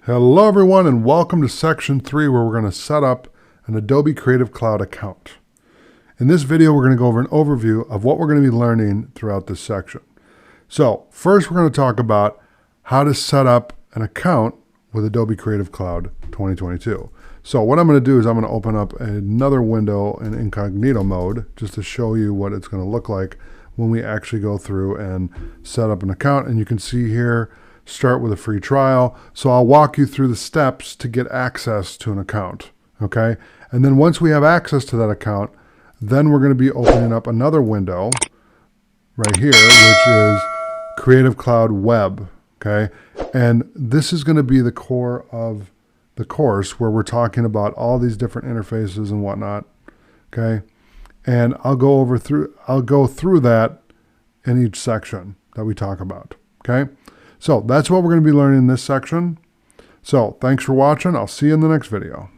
Hello everyone and welcome to section 3 where we're going to set up an Adobe Creative Cloud account. In this video we're going to go over an overview of what we're going to be learning throughout this section. So first we're going to talk about how to set up an account with Adobe Creative Cloud 2022. So what I'm going to do is I'm going to open up another window in incognito mode just to show you what it's going to look like when we actually go through and set up an account. And you can see here, start with a free trial. So I'll walk you through the steps to get access to an account, okay? And then once we have access to that account, then we're going to be opening up another window right here, which is Creative Cloud Web, okay? And this is going to be the core of the course where we're talking about all these different interfaces and whatnot, okay? And I'll go through that in each section that we talk about, okay? So that's what we're going to be learning in this section. So thanks for watching. I'll see you in the next video.